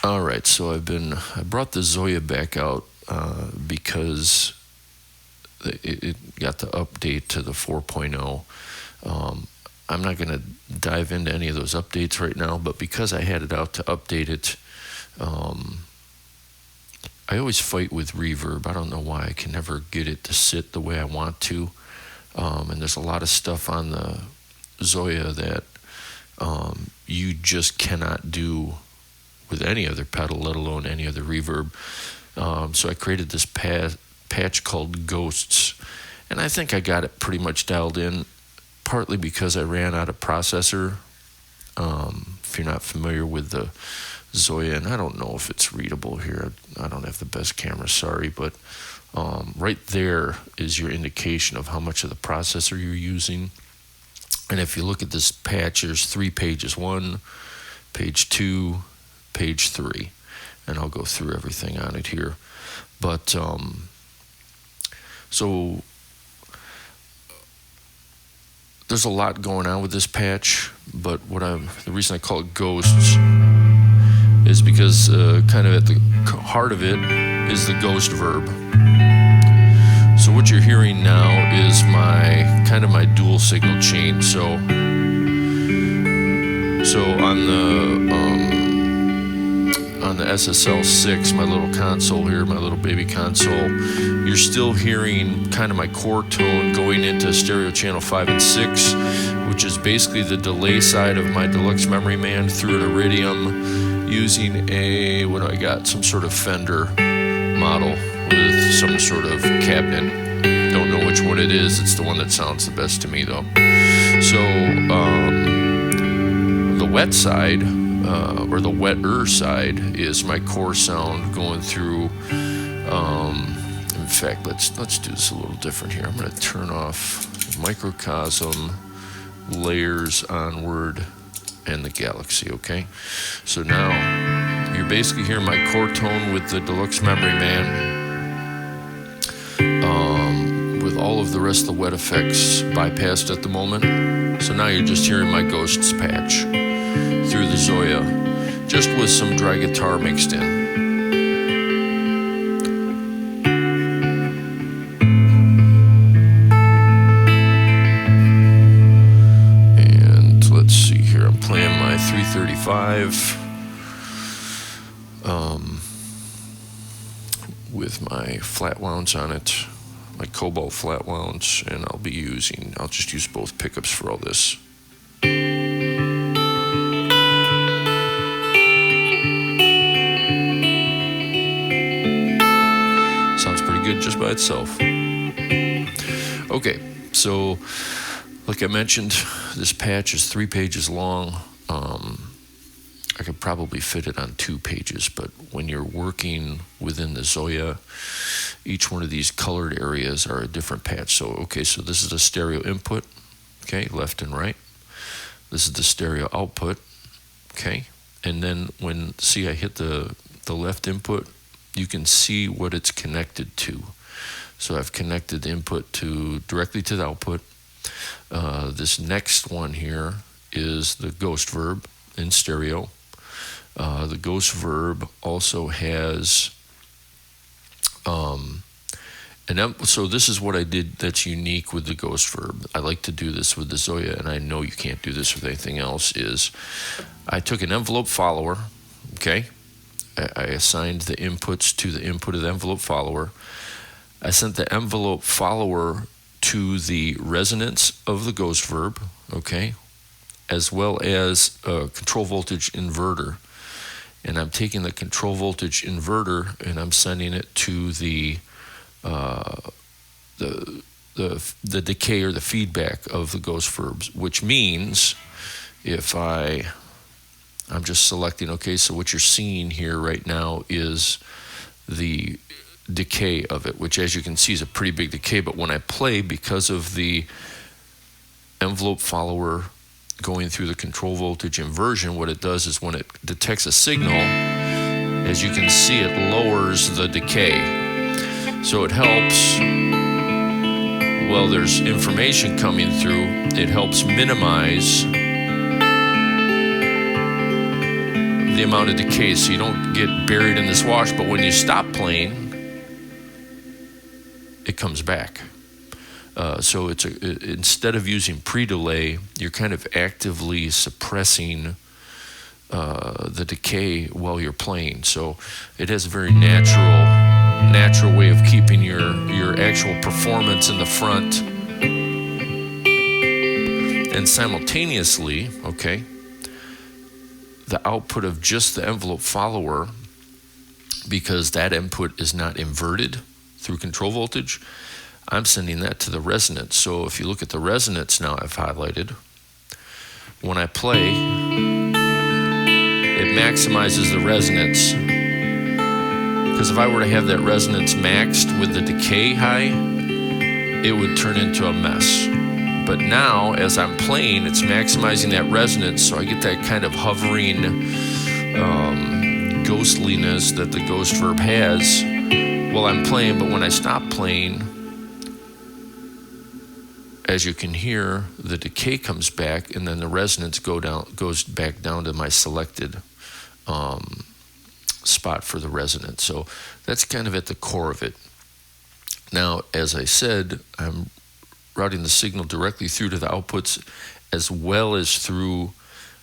All right, so I brought the Zoia back out because it got the update to the 4.0. I'm not going to dive into any of those updates right now, but because I had it out to update it, I always fight with reverb. I don't know why. I can never get it to sit the way I want to. And there's a lot of stuff on the Zoia that you just cannot do with any other pedal, let alone any other reverb. So I created this patch called Ghosts, and I think I got it pretty much dialed in, partly because I ran out of processor. If you're not familiar with the Zoia, and I don't know if it's readable here, I don't have the best camera, sorry, but right there is your indication of how much of the processor you're using. And if you look at this patch, there's 3 pages, 1, page 2, page 3, and I'll go through everything on it here. But so there's a lot going on with this patch, but the reason I call it Ghosts is because kind of at the heart of it is the ghost verb. So what you're hearing now is my dual signal chain. So on the SSL6, my little console here, my little baby console, you're still hearing kind of my core tone going into stereo channel 5 and 6, which is basically the delay side of my Deluxe Memory Man through an Iridium using some sort of Fender model with some sort of cabinet. Don't know which one it is. It's the one that sounds the best to me, though. So the wet side, or the wetter side, is my core sound going through. In fact, let's do this a little different here. I'm going to turn off Microcosm, Layers, Onward, and the Galaxy. Okay, so now you're basically hearing my core tone with the Deluxe Memory Man, with all of the rest of the wet effects bypassed at the moment. So now you're just hearing my Ghosts patch through the Zoia, just with some dry guitar mixed in. And let's see here, I'm playing my 335 with my flat wounds on it, my Cobalt flat wounds, and I'll just use both pickups for all this. Sounds pretty good just by itself. Okay, so like I mentioned, this patch is 3 pages long. I could probably fit it on 2 pages, but when you're working within the Zoia, each one of these colored areas are a different patch. So this is the stereo input, okay, left and right. This is the stereo output, okay, and then I hit the left input, you can see what it's connected to. So I've connected the input directly to the output. This next one here is the ghost verb in stereo. The ghost verb also has, so this is what I did that's unique with the ghost verb. I like to do this with the Zoia, and I know you can't do this with anything else, is I took an envelope follower, okay? I assigned the inputs to the input of the envelope follower. I sent the envelope follower to the resonance of the ghost verb, okay, as well as a control voltage inverter. And I'm taking the control voltage inverter and I'm sending it to the decay or the feedback of the ghost verbs, which means if I'm just selecting, okay, so what you're seeing here right now is the decay of it, which as you can see is a pretty big decay, but when I play, because of the envelope follower going through the control voltage inversion, what it does is when it detects a signal, as you can see, it lowers the decay. So it helps, while there's information coming through, it helps minimize the amount of decay so you don't get buried in this wash. But when you stop playing, it comes back. So instead of using pre-delay, you're kind of actively suppressing the decay while you're playing. So it has a very natural way of keeping your actual performance in the front. And simultaneously, okay, the output of just the envelope follower, because that input is not inverted through control voltage, I'm sending that to the resonance. So if you look at the resonance now I've highlighted, when I play, it maximizes the resonance. Because if I were to have that resonance maxed with the decay high, it would turn into a mess. But now, as I'm playing, it's maximizing that resonance, so I get that kind of hovering ghostliness that the ghost verb has while I'm playing. But when I stop playing, as you can hear, the decay comes back, and then the resonance goes back down to my selected spot for the resonance. So that's kind of at the core of it. Now, as I said, I'm routing the signal directly through to the outputs, as well as through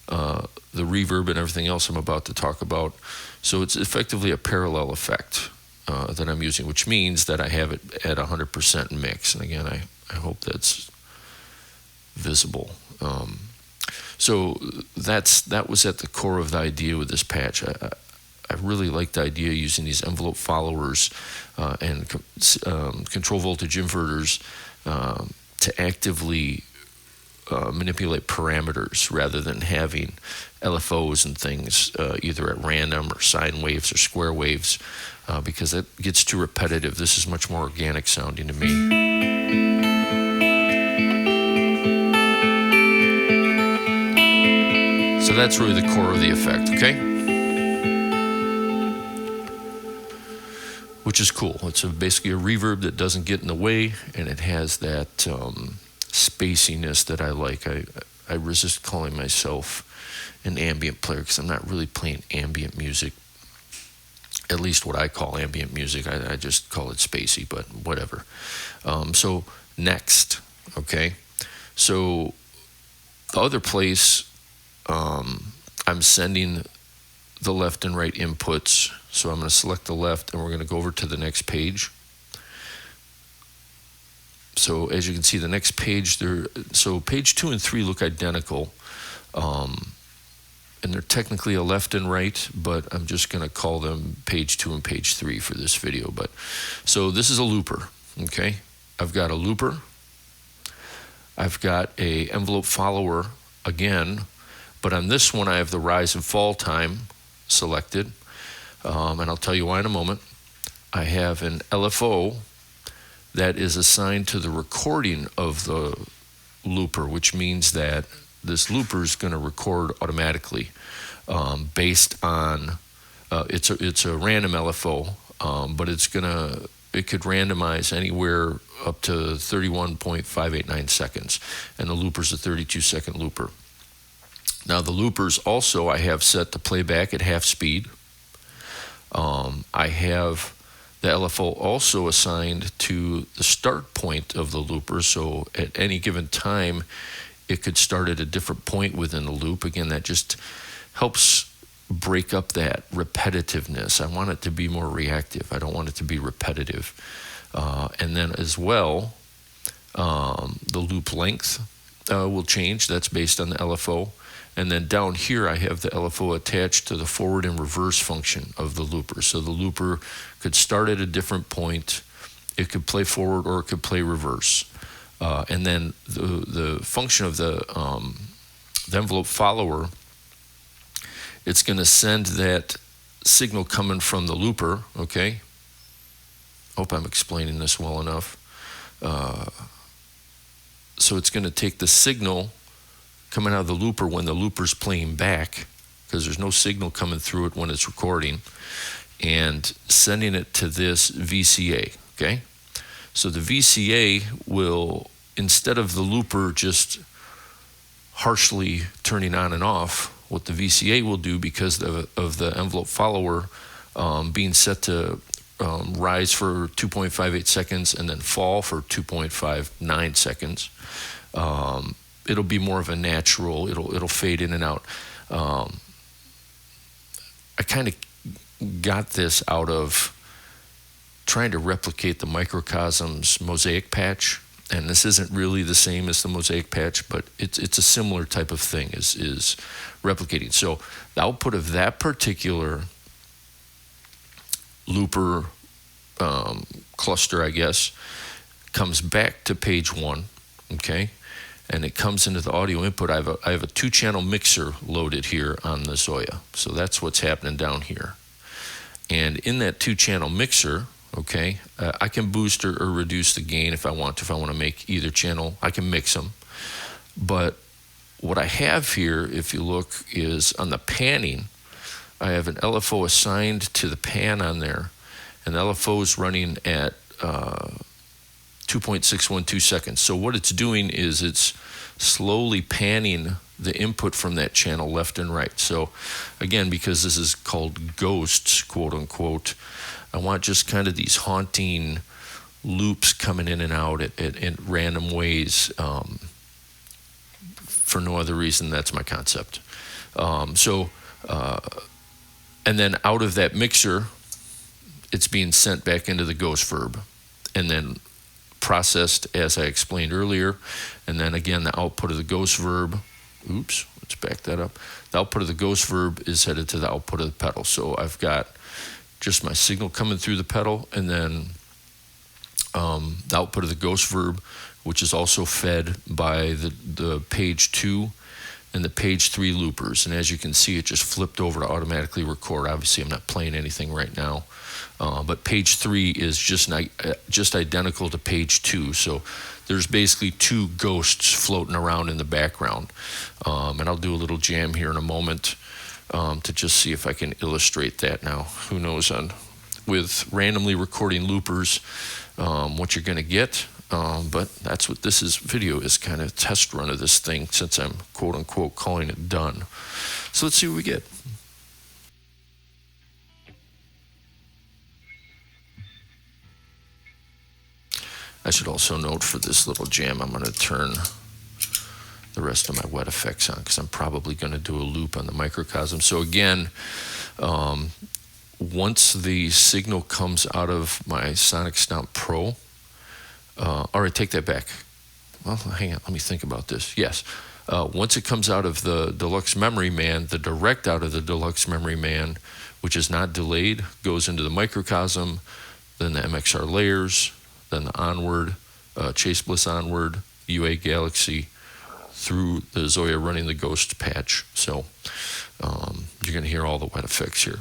the reverb and everything else I'm about to talk about. So it's effectively a parallel effect that I'm using, which means that I have it at 100% mix. And again, I hope that's visible. So that was at the core of the idea with this patch. I really like the idea of using these envelope followers and control voltage inverters to actively manipulate parameters rather than having LFOs and things either at random or sine waves or square waves, because that gets too repetitive. This is much more organic sounding to me. So that's really the core of the effect, okay? Which is cool. It's basically a reverb that doesn't get in the way, and it has that spaciness that I like. I resist calling myself an ambient player because I'm not really playing ambient music, at least what I call ambient music. I just call it spacey, but whatever. So next, okay? So the other place I'm sending the left and right inputs. So I'm going to select the left, and we're going to go over to the next page. So as you can see, the next page there. So page 2 and 3 look identical, and they're technically a left and right, but I'm just going to call them page 2 and page 3 for this video. But so this is a looper. Okay, I've got a looper. I've got a envelope follower again, but on this one I have the rise and fall time selected. And I'll tell you why in a moment. I have an LFO that is assigned to the recording of the looper, which means that this looper is going to record automatically based on it's a random LFO, but it could randomize anywhere up to 31.589 seconds, and the looper's a 32-second looper. Now the loopers also I have set to playback at half speed. I have the LFO also assigned to the start point of the looper, so at any given time it could start at a different point within the loop. Again, that just helps break up that repetitiveness. I want it to be more reactive. I don't want it to be repetitive. And then as well, the loop length will change. That's based on the LFO. And then down here, I have the LFO attached to the forward and reverse function of the looper. So the looper could start at a different point. It could play forward or it could play reverse. And then the function of the envelope follower, it's going to send that signal coming from the looper, okay? Hope I'm explaining this well enough. So it's going to take the signal coming out of the looper when the looper's playing back, because there's no signal coming through it when it's recording, and sending it to this VCA, okay? So the VCA will, instead of the looper just harshly turning on and off what the VCA will do, because of the envelope follower being set to rise for 2.58 seconds and then fall for 2.59 seconds. It'll be more of a natural. It'll fade in and out. I kind of got this out of trying to replicate the Microcosm's mosaic patch, and this isn't really the same as the mosaic patch, but it's a similar type of thing, is replicating. So the output of that particular looper cluster, I guess, comes back to page 1, okay, and it comes into the audio input. I have a 2-channel mixer loaded here on the Zoia, so that's what's happening down here. And in that 2-channel mixer, okay, I can boost or reduce the gain if I want to. If I want to make either channel, I can mix them. But what I have here, if you look, is on the panning, I have an LFO assigned to the pan on there, and the LFO is running at 2.612 seconds. So what it's doing is it's slowly panning the input from that channel left and right. So again, because this is called ghosts, quote unquote, I want just kind of these haunting loops coming in and out at random ways, for no other reason. That's my concept. And then out of that mixer, it's being sent back into the ghost verb and then processed as I explained earlier. And then again, the output of the ghost verb, let's back that up. The output of the ghost verb is headed to the output of the pedal. So I've got just my signal coming through the pedal, and then the output of the ghost verb, which is also fed by the page 2 and the page 3 loopers. And as you can see, it just flipped over to automatically record. Obviously, I'm not playing anything right now, but page 3 is just identical to page 2. So there's basically 2 ghosts floating around in the background. And I'll do a little jam here in a moment to just see if I can illustrate that now. Who knows with randomly recording loopers what you're going to get. But that's what this video is, kind of test run of this thing, since I'm quote unquote calling it done. So let's see what we get. I should also note for this little jam, I'm going to turn the rest of my wet effects on, because I'm probably going to do a loop on the microcosm. So again, once the signal comes out of my Sonic Stomp Pro, all right, take that back. Well, hang on, let me think about this. Yes, once it comes out of the Deluxe Memory Man, the direct out of the Deluxe Memory Man, which is not delayed, goes into the microcosm, then the MXR layers, then the onward, Chase Bliss onward, UA Galaxy, through the Zoia running the ghost patch. So you're going to hear all the wet effects here.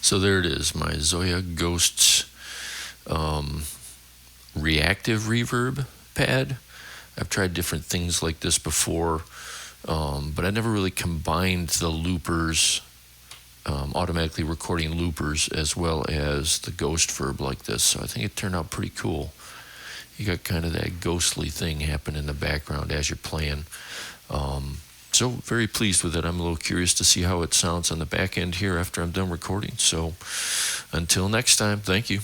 So there it is, my Zoia Ghosts reactive reverb pad. I've tried different things like this before, but I never really combined the loopers, automatically recording loopers, as well as the ghost verb like this. So I think it turned out pretty cool. You got kind of that ghostly thing happening in the background as you're playing. So very pleased with it. I'm a little curious to see how it sounds on the back end here after I'm done recording. So until next time, thank you.